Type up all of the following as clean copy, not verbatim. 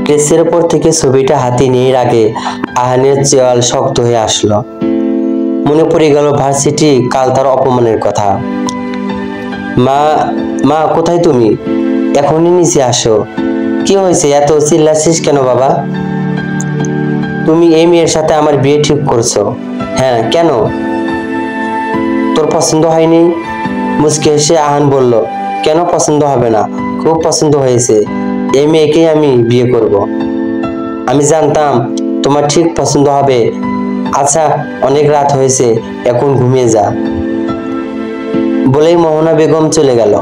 ড্রেসের উপর থেকে ছবিটা হাতে নিয়ে আগে আহানের চোয়াল শক্ত হয়ে আসলো। মনে পড়ে গেল ভার্সিটি কাল তার অপমানের কথা। মা, মা কোথায় তুমি? এখনই নিচে আসো। কি হয়েছে, এত চিল্লাচ্ছিস কেন বাবা? তুমি এই মেয়ের সাথে আমার বিয়ে ঠিক করছো? হ্যাঁ, কেন? তোর পছন্দ হয়নি? মুচকি হেসে আহান বলল, কেন পছন্দ হবে না? খুব পছন্দ হয়েছে। এই মেয়েকেই আমি বিয়ে করব। আমি জানতাম তোমার ঠিক পছন্দ হবে। আচ্ছা, অনেক রাত হয়েছে, এখন ঘুমিয়ে যা। বলেই মোহনা বেগম চলে গেল।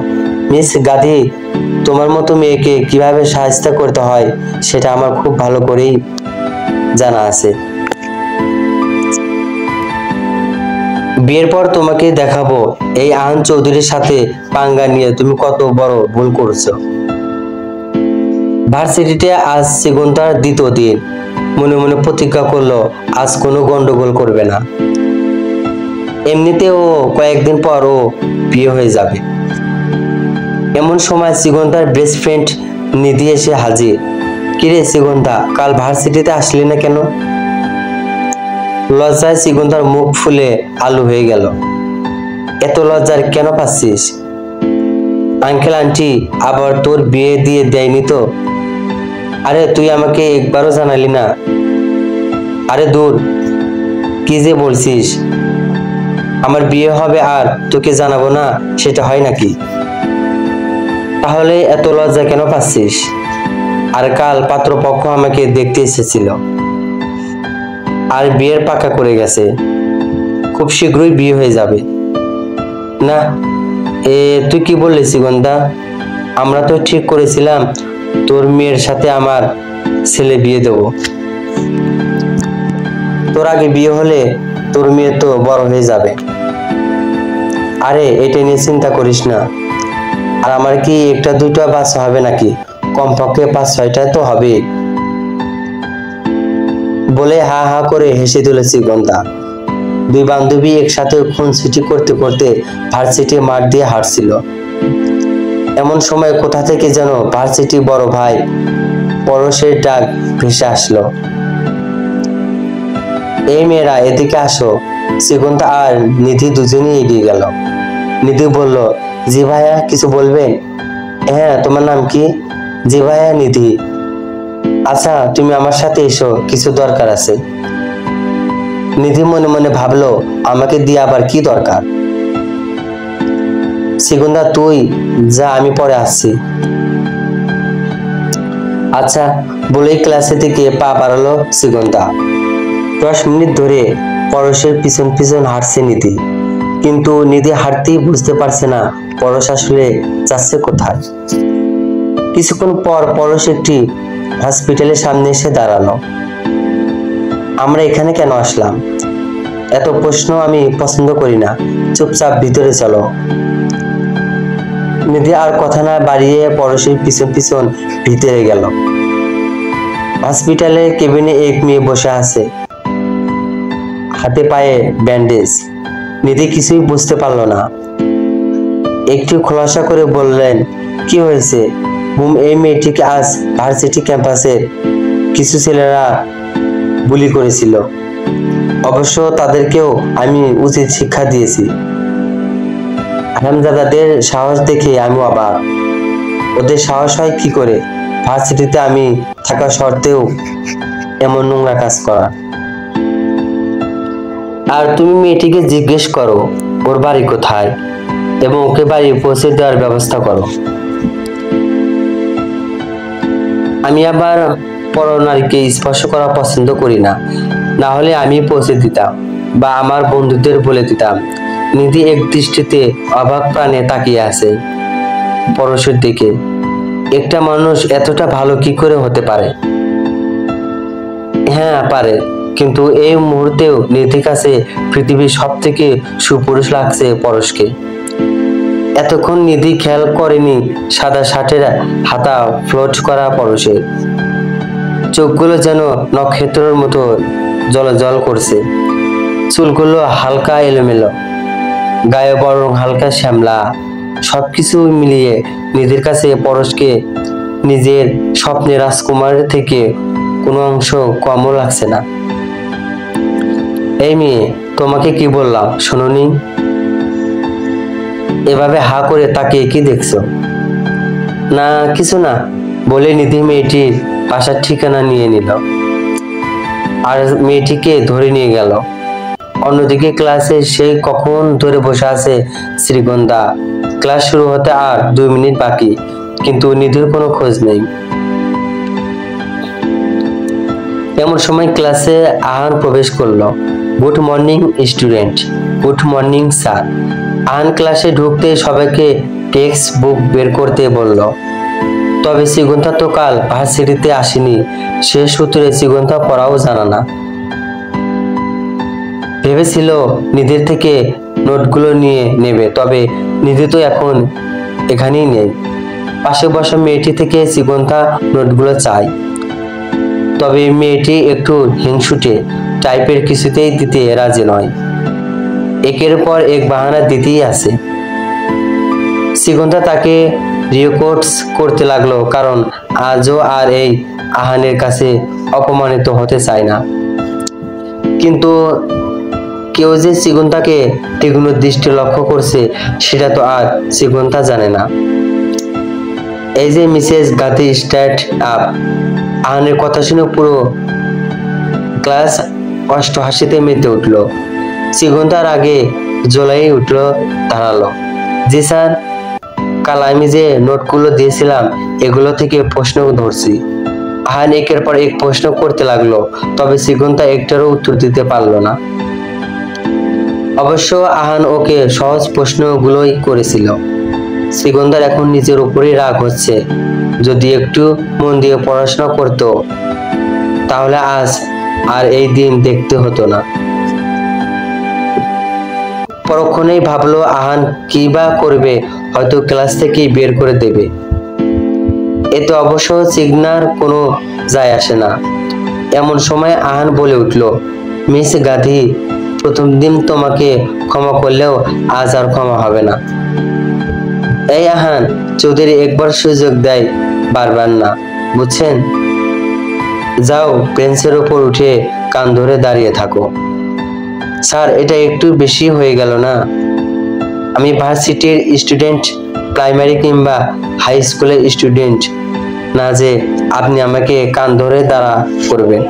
মিস গাধী, তোমার মতো মেয়েকে কিভাবে সাহায্য করতে হয় সেটা আমার খুব ভালো করেই জানা আছে। বিয়ের পর তোমাকে দেখাবো এই আহান চৌধুরীর সাথে পাঙ্গা নিয়ে তুমি কত বড় ভুল করছো। ভার্সিটিতে আজ সেগুনটার দ্বিতীয় দিন। মনে মনে প্রতিজ্ঞা করলো আজ কোনো গন্ডগোল করবে না। এমনিতেও কয়েকদিন পর ও বিয়ে হয়ে যাবে। এমন সময় সিগন্ধার বেস্ট ফ্রেন্ড নিধি এসে হাজির। কিরে সিগন্ধা, কাল ভার্সিটিতে আসলি না কেন? লজ্জায় সিগন্ধার মুখ ফুলে আলু হয়ে গেল। এত লজ্জার কেন পাচ্ছিস? আঙ্কেল আন্টি আবার তোর বিয়ে দিয়ে দেয়নি তো? আরে তুই আমাকে একবারও জানালি না। আরে দূর, কি যে বলছিস? আমার বিয়ে হবে আর তোকে জানাবো না, সেটা হয় নাকি? তাহলে এত লজ্জা কেন পাচ্ছিস? আর কাল পাত্রপক্ষ আমাকে দেখতে এসেছিল আর বিয়ের পাকা করে গেছে। খুব শীঘ্রই বিয়ে হয়ে যাবে। না, তুই কি বললি সিগন্ধা? আমরা তো ঠিক করেছিলাম তোর মেয়ের সাথে আমার ছেলে বিয়ে দেব। তোর আগে বিয়ে হলে তোর মেয়ে তো বড় হয়ে যাবে। আরে এটা নিয়ে চিন্তা করিস না। আর আমার কি একটা দুইটা বাচ্চা হবে নাকি? কমপক্ষে 5-6টা তো হবে। বলে হা হা করে হেসে তুলেছি গন্ধা। দুই বান্ধবী একসাথে খুনসুটি করতে করতে ভার্সিটি মাঠ দিয়ে হাঁটছিল। এমন সময় কোথা থেকে যেন ভার্সিটি বড় ভাই পরশের ডাক ভেসে আসলো। এই মেয়েরা এদিকে আসো। সিগন্ধা আর নিধি দুজনেই এগিয়ে গেল। নিধি বলল, জি ভাইয়া, কিছু বলবেন? হ্যাঁ, তোমার নাম কি? জি ভাইয়া, নিধি। আচ্ছা, তুমি আমার সাথে এসো, কিছু দরকার আছে। নিধি মনে মনে ভাবলো, আমাকে দিয়ে আবার কি দরকার? সিগন্ধা তুই যা, আমি পরে আসছি। আচ্ছা বলেই ক্লাসে থেকে পা বাড়ালো সিগন্ধা। 10 মিনিট ধরে পরশের পিছন পিছন হাঁটছে নিধি, কিন্তু নিধি হাঁটতেই বুঝতে পারছে না পরশ আসলে যাচ্ছে কোথায়। কিছুক্ষণ পর পরশ একটি হসপিটালের সামনে এসে দাঁড়ালো। আমরা এখানে কেন আসলাম? এত প্রশ্ন আমি পছন্দ করি না, চুপচাপ ভিতরে চলো। নিধি আর কথা না বাড়িয়ে পরশের পিছন পিছন ভিতরে গেল। হসপিটালের কেবিনে এক মেয়ে বসে আছে, হাতে পায়ে ব্যান্ডেজ। নিধি কিছুই বুঝতে পারল না। একটু খোলাসা করে বললেন, কি হয়েছে? এই মেয়েটিকে আজ ভার্সিটি ক্যাম্পাসের কিছু ছেলেরা বুলি করেছিল। অবশ্য তাদেরকেও আমি উচিত শিক্ষা দিয়েছি। হারামজাদাদের সাহস দেখে আমি অবাক। ওদের সাহস হয় কি করে ভার্সিটিতে আমি থাকা সত্ত্বেও এমন নোংরা কাজ করা? আর তুমি মেয়েটিকে জিজ্ঞেস করো ওর বাড়ি কোথায় এবং ওকে বাড়ি পৌঁছে দেওয়ার ব্যবস্থা করো। আমি আবার পরনারীকে স্পর্শ করা পছন্দ করি না, না হলে আমি পৌঁছে দিতাম বা আমার বন্ধুদের বলে দিতাম। নিধি এক দৃষ্টিতে অবাক প্রাণে তাকিয়ে আছে পরশের দিকে। একটা মানুষ এতটা ভালো কি করে হতে পারে? হ্যাঁ পারে, কিন্তু এই মুহূর্তেও নিধির কাছে পৃথিবীর সব থেকে সুপুরুষ লাগছে পরশকে। এতক্ষণ নিধি খেয়াল করেনি সাদা শার্টের হাতা ফ্লোট করা পরশের। চোখগুলো যেন নক্ষত্রের মতো জ্বলজ্বল করছে। চুলগুলো হালকা এলোমেলো, গায়ে বরং হালকা শ্যামলা। সবকিছু মিলিয়ে নিধির কাছে পরশকে নিজের স্বপ্নের রাজকুমারের থেকে কোনো অংশ কমও লাগছে না। এই মেয়ে, তোমাকে কি বললাম শোনোনি? এভাবে হা করে তাকিয়ে কি দেখছো? না কিছু না বলে নিধি মেয়েটির বাসার ঠিকানা নিয়ে নিল আর মেয়েটিকে ধরে নিয়ে গেল। অন্যদিকে ক্লাসে সেই কখন ধরে বসে আছে শ্রীগন্ধা। ক্লাস শুরু হতে আর 2 মিনিট বাকি, কিন্তু নিধির কোনো খোঁজ নেই। এমন সময় ক্লাসে আহান প্রবেশ করলো। Good morning student. Good morning sir. Ahan ক্লাসে ঢুকতে সবাইকে টেক্সট বুক বের করতে বলল। তবে শ্রীগন্ধা তো কাল ভার্সিটিতে আসেনি, সে সূত্রে শ্রীগন্ধা পড়াও জানা না। ভেবেছিল নিধির থেকে নোটগুলো নিয়ে নেবে, তবে নিধি তো এখন এখানেই নেই। পাশে বসা মেয়েটি থেকে শ্রীগন্ধা নোটগুলো চায়, তবে মেয়েটি একটু হিংসুটে টাইপের, কিছুতেই দিতে রাজি নয়। একের পর এক বাহানা দিতেই আছে। শ্রীগন্ধা তাকে রিকোয়েস্ট করতে লাগলো, কারণ আজও আর এই আহানের কাছে অপমানিত হতে চায় না। কিন্তু কেউ যে শ্রীগন্ধাকে তীক্ষ্ণ দৃষ্টি লক্ষ্য করছে সেটা তো আর শ্রীগন্ধা জানে না। এই যে মিসেস গান্ধী স্ট্যাট আপ। আহানের কথা শুনে পুরো ক্লাস অষ্টহাসিতে মেতে উঠল। শ্রীগন্ধার আগে জ্বলাই উঠল, দাঁড়ালো। জি স্যার, কাল আমি যে নোটগুলো দিয়েছিলাম এগুলো থেকে প্রশ্ন ধরছি। আহান একের পর এক প্রশ্ন করতে লাগলো, তবে শ্রীগন্ধা একটারও উত্তর দিতে পারলো না। অবশ্য আহান ওকে সহজ প্রশ্নগুলোই করেছিল। শ্রীগন্ধার এখন নিজের উপরেই রাগ হচ্ছে। যদি একটু মন দিয়ে পড়াশোনা করত তাহলে আজ আর এই দিন দেখতে হতো না। পরক্ষণেই ভাবলো আহান কি বা করবে, হয়তো ক্লাস থেকেই বের করে দেবে। এতে অবশ্য সিগনার কোনো যায় আসে না। এমন সময় আহান বলে উঠল, মিস গান্ধী, প্রথম দিন তোমাকে ক্ষমা করলেও আজ আর ক্ষমা হবে না। এই আহান চৌধুরী একবার সুযোগ দেয়, বারবার না, বুঝছেন? যাও বেঞ্চের উপর উঠে কান ধরে দাঁড়িয়ে থাকো। স্যার, এটা একটু বেশি হয়ে গেল না? আমি ভার্সিটির স্টুডেন্ট, প্রাইমারি কিংবা হাই স্কুলের স্টুডেন্ট না যে আপনি আমাকে কান ধরে দাঁড়া করবেন।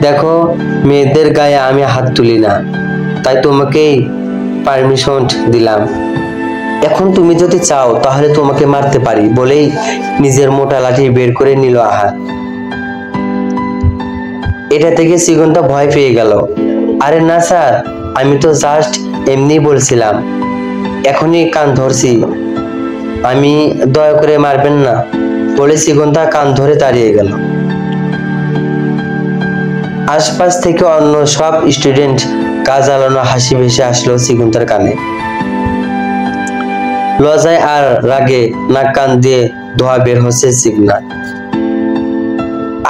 দেখো, মেয়েদের গায়ে আমি হাত তুলি না, তাই তোমাকেই পারমিশন দিলাম। এখন তুমি যদি চাও তাহলে তোমাকে মারতে পারি বলেই নিজের মোটা লাঠি বের করে নিল আহান। এটা থেকে শ্রীগন্ধা ভয় পেয়ে গেল। আরে না স্যার, আমি তো জাস্ট এমনি বলছিলাম, এখনই কান ধরছি, আমি দয়া করে মারবেন না বলে শ্রীগন্ধা কান ধরে দাঁড়িয়ে গেল। আশপাশ থেকে অন্য সব স্টুডেন্ট গা জ্বালানো হাসি ভেসে আসলো শ্রীগন্ধার কানে। লজ্জায় আর রাগে নাক কান দিয়ে ধোয়া বের হচ্ছে সিগনাল।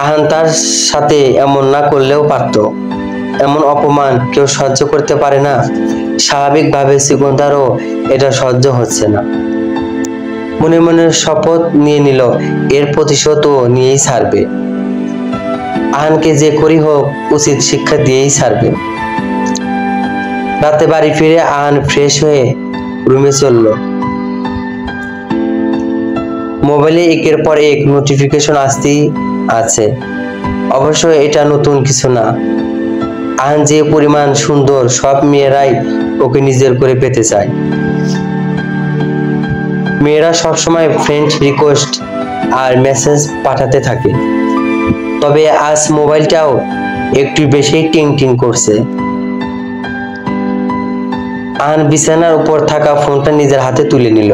আহান তার সাথে এমন না করলেও পারত। এমন অপমান কেউ সহ্য করতে পারে না। স্বাভাবিকভাবে শ্রীগন্ধারও এটা সহ্য হচ্ছে না। মনে মনে শপথ নিয়ে নিল, এর প্রতিশোধও নিয়েই ছাড়বে। আহানকে যে করি হোক উচিত শিক্ষা দিয়েই ছাড়বে। রাতে বাড়ি ফিরে আহান ফ্রেশ হয়ে রুমে চলল। মোবাইলে একের পর এক নোটিফিকেশন আসতেই আছে। অবশ্য এটা নতুন কিছু না। আহান যে পরিমাণ সুন্দর, সব মেয়েরাই ওকে নিজের করে পেতে চায়। মেয়েরা সবসময় ফ্রেন্ড রিকোয়েস্ট আর মেসেজ পাঠাতে থাকে, তবে আজ মোবাইলটাও একটু বেশি টিং টিং করছে। আহান বিছানার উপর থাকা ফোনটা নিজের হাতে তুলে নিল।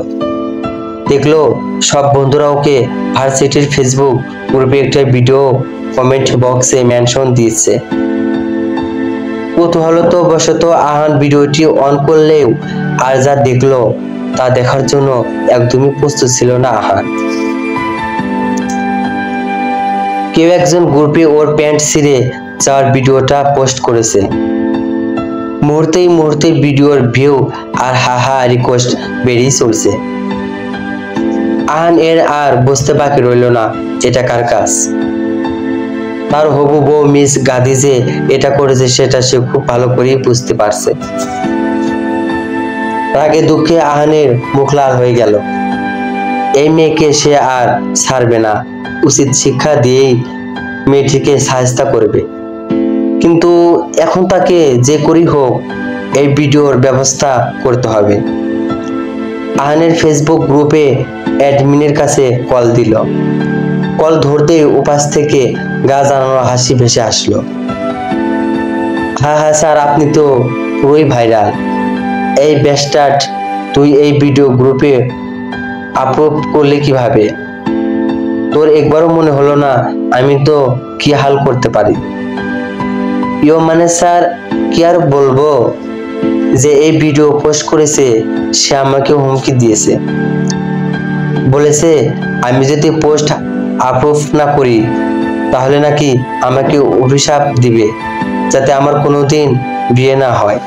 দেখলো সব বন্ধুরা ওকে ভার্সিটির ফেসবুক গ্রুপে একটা ভিডিও কমেন্ট বক্সে মেনশন দিয়েছে। কৌতূহলত বশত আহান ভিডিওটি অন করলেও আর যা দেখলো তা দেখার জন্য একদমই প্রস্তুত ছিল না আহান। কেউ একজন গ্রুপে ওর প্যান্ট ছিঁড়ে যাওয়ার ভিডিওটা পোস্ট করেছে। মুহূর্তে ভিডিওর ভিউ আর হাহা রিকোয়েস্ট বেরিয়ে চলছে। আহান এর আর বুঝতে বাকি রইল না এটা কার কাজ। তার হবু বউ মিস গাদি যে এটা করেছে সেটা সে খুব ভালো করেই বুঝতে পারছে। রাগে দুঃখে আহানের মুখ লাল হয়ে গেল। এই মেয়েকে সে আর ছাড়বে না, উচিত শিক্ষা দিয়েই মেয়েটিকে সাহায্য করবে। কিন্তু এখন তাকে যে করেই হোক এই ভিডিওর ব্যবস্থা করতে হবে। আহানের ফেসবুক গ্রুপে অ্যাডমিনের কাছে কল দিল। কল ধরতেই উপাস থেকে গা জানানো হাসি ভেসে আসলো। হ্যাঁ হ্যাঁ স্যার, আপনি তো পুরোই ভাইরাল। এই ব্যাস্টার্ড, তুই এই ভিডিও গ্রুপে আপলোড করলে কিভাবে? তোর একবারও মনে হলো না আমি তো কি হাল করতে পারি? মানে স্যার, কি আর বলবো, যে এই ভিডিও পোস্ট করেছে সে আমাকে হুমকি দিয়েছে। বলেছে আমি যদি পোস্ট আপলোড না করি তাহলে নাকি আমাকে অভিশাপ দিবে, যাতে আমার কোনোদিন বিয়ে না হয়।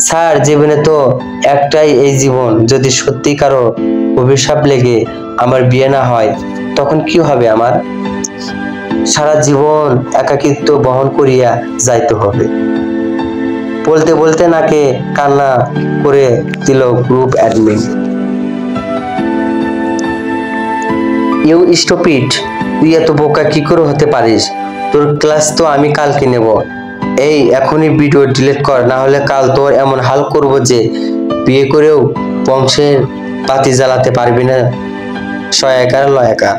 স্যার, জীবনে তো একটাই এই জীবন, যদি সত্যি কারো অভিশাপ লেগে আমার বিয়ে না হয় তখন কি হবে আমার? সারা জীবন একাকিত্ব বহন করিয়া যাইতে হবে। বলতে বলতে নাকে কান্না করে দিল গ্রুপ অ্যাডমিন। ইউ স্টুপিড, তুই এত বোকা কি করে হতে পারিস? তোর ক্লাস তো আমি কালকে নেব। এই এখনই ভিডিও ডিলিট কর, না হলে কাল তোর এমন হাল করব যে বিয়ে করেও বংশের বাতি জ্বালাতে পারবি না। সয়াকার লয়াকা।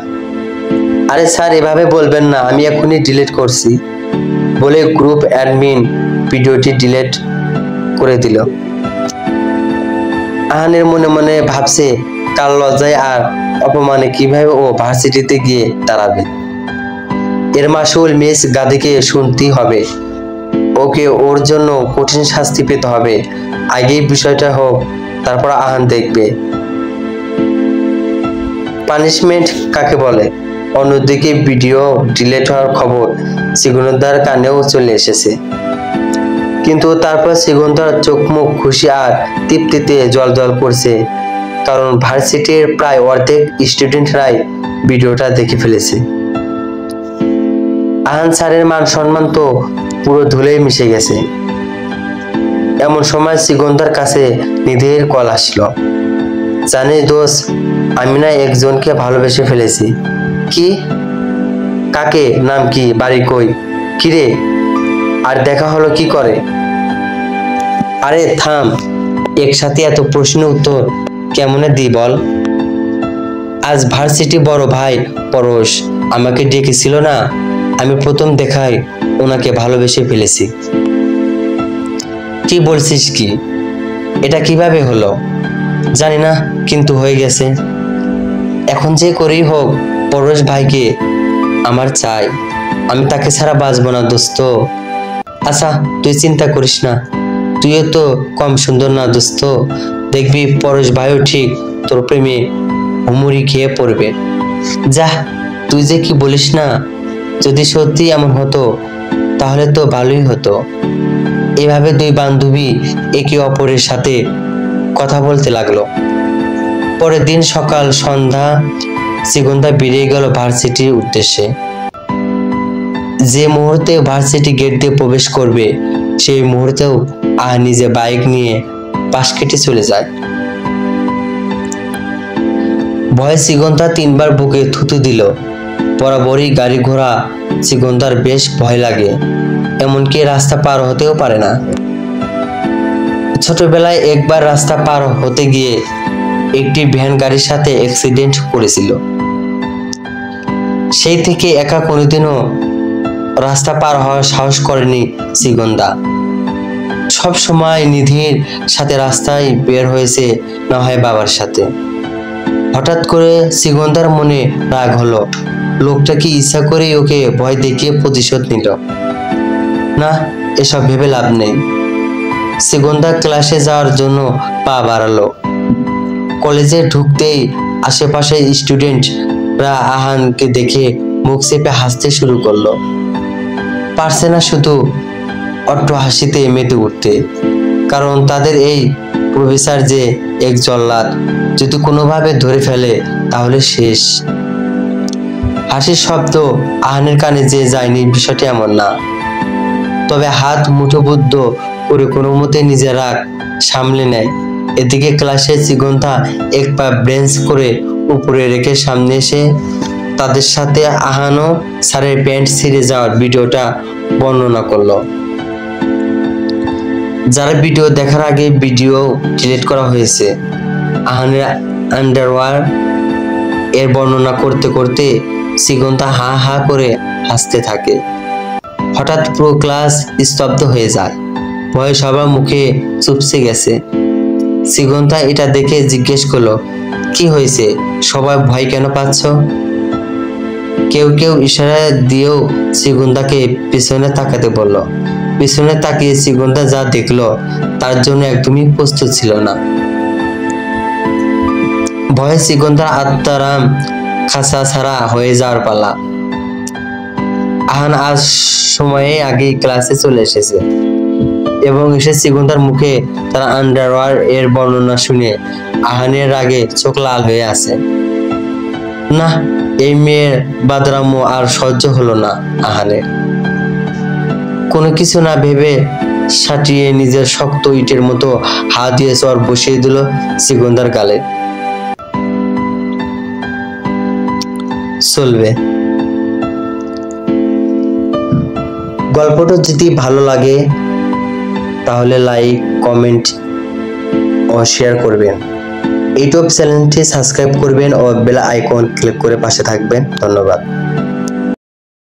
আরে স্যার, এভাবে বলবেন না, আমি এখনই ডিলিট করছি বলে গ্রুপ অ্যাডমিন ভিডিওটি ডিলিট করে দিল। আহানের মনে মনে ভাবছে কাল লজ্জায় আর অপমানে কিভাবে ও ভার্সিটিতে গিয়ে দাঁড়াবে। এর মাসুল মিস গাদিকে শুনতেই হবে। ওকে ওর জন্য কঠিন শাস্তি পেতে হবে। আগেই বিষয়টা হোক, তারপর আহান দেখবে পানিশমেন্ট কাকে বলে। অন্যদিকে ভিডিও ডিলিট হওয়ার খবর সিগুনদার কানেও চলে এসেছে। কিন্তু তারপর সিগুনদার চোখ মুখ খুশি আর তৃপ্তিতে জলজল করছে, কারণ ভার্সিটির প্রায় অর্ধেক স্টুডেন্টরাই ভিডিওটা দেখে ফেলেছে। আহান স্যারের মান সম্মান তো পুরো ধুলেই মিশে গেছে। এমন সময় সিগুনদার কাছে নিধির কল আসলো। জানিস দোষ, আমি না একজনকে ভালোবেসে ফেলেছি। কি? কাকে? নাম কি? বাড়ি কই? কিরে, আর দেখা হলো কি করে? আরে থাম, একসাথে এত প্রশ্ন উত্তর কেমনে দি বল? আজ ভার্সিটি বড় ভাই পরশ আমাকে ডেকেছিল না, আমি প্রথম দেখায় ওনাকে ভালোবেসে ফেলেছি। কি বলছিস কি? এটা কিভাবে হলো? জানি না, কিন্তু হয়ে গেছে। এখন যে করেই হোক পরশ ভাইকে আমার চাই, আমি তাকে ছাড়া বাঁচবো না দোস্ত। আচ্ছা তুই চিন্তা করিস না, তুইও তো কম সুন্দর না দোস্ত। দেখবি পরশ ভাইও ঠিক তোর প্রেমে হুমুড়ি খেয়ে পড়বে। যা, তুই যে কি বলিস না, যদি সত্যি এমন হতো তাহলে তো ভালোই হতো। এভাবে দুই বান্ধবী একে অপরের সাথে কথা বলতে লাগলো। পরের দিন সকাল সন্ধ্যা সিগুনদা বেরিয়ে গেল ভার্সিটির উদ্দেশ্যে। যে মুহূর্তে ভার্সিটি গেট দিয়ে প্রবেশ করবে সেই মুহূর্তেও নিজে বাইক নিয়ে পাশ কেটে চলে যায়। ভয়ে সিগুনদা 3 বার বুকে থুতু দিল। বরাবরই গাড়ি ঘোড়া সিগুনদার বেশ ভয় লাগে, এমনকি রাস্তা পার হতেও পারে না। ছোটবেলায় একবার রাস্তা পার হতে গিয়ে একটি ভ্যান গাড়ির সাথে অ্যাক্সিডেন্ট করেছিল। সেই থেকে একা কোনোদিনও রাস্তা পার হওয়ার সাহস করেনি সিগুনদা। সব সময় নিধির সাথে রাস্তায় বের হয়েছে, না হয় বাবার সাথে। হঠাৎ করে সিগুনদার মনে রাগ হলো, লোকটা কি ইচ্ছা করেই ওকে ভয় দেখিয়ে প্রতিশোধ নিল? না, এসব ভেবে লাভ নেই। সিগুনদা ক্লাসে যাওয়ার জন্য পা বাড়ালো। কলেজে ঢুকতেই আশেপাশে স্টুডেন্টরা আহানকে দেখে মুখ চেপে হাসতে শুরু করলো। পারছে না শুধু অট্ট হাসিতে মেতে উঠতে, কারণ তাদের এই প্রফেসর যে এক জল্লাদ, যদি কোনোভাবে ধরে ফেলে তাহলে শেষ। হাসির শব্দ আহানের কানে যে যায়নি বিষয়টি এমন না, তবে হাত মুঠোবদ্ধ করে কোনো মতে নিজের রাগ সামলে নেয়। এদিকে ক্লাসে চিগন্তা এক পা ব্রেঞ্চ করে উপরে রেখে সামনে এসে তাদের সাথে আহানো স্যারের প্যান্ট ছিঁড়ে যাওয়ার ভিডিওটা বর্ণনা করলো। যারা ভিডিও দেখার আগে ভিডিও ডিলিট করা হয়েছে। আহানের আন্ডারওয়্যার এর বর্ণনা করতে করতে চিগন্তা হা হা করে হাসতে থাকে। হঠাৎ পুরো ক্লাস স্তব্ধ হয়ে যায়, ভয়ে সবার মুখে চুপসে গেছে। চিগন্তা এটা দেখে জিজ্ঞেস করলো, কি হয়েছে, সবাই ভয় কেন পাচ্ছ? কেউ কেউ ইশারা দিয়েও চিগন্তাকে পিছনে তাকাতে বলল। পিছনে তাকিয়ে চিগন্তা যা দেখলো তার জন্য একদমই প্রস্তুত ছিল না। ভয়ে চিগন্তার আত্মারাম খাঁচা ছাড়া হয়ে যাওয়ার পালা। আহান আজ সময়ে আগেই ক্লাসে চলে এসেছে এবং এসে চিগন্তার মুখে তার আন্ডারওয়্যার এর বর্ণনা শুনে আহানের রাগে চোখ লাল হয়ে আছে। না, এই মেয়ের বাদরাম্য আর সহ্য হলো না আহানের। কোনো কিছু না ভেবে সাটিয়ে নিজের শক্ত ইটের মতো হাত দিয়ে চর বসিয়ে দিল চিগন্তার গালে। চলবে। গল্পটা যদি ভালো লাগে তাহলে লাইক, কমেন্ট ও শেয়ার করবেন। ইউটিউব চ্যানেলটি সাবস্ক্রাইব করবেন ও বেল আইকন ক্লিক করে পাশে থাকবেন। ধন্যবাদ।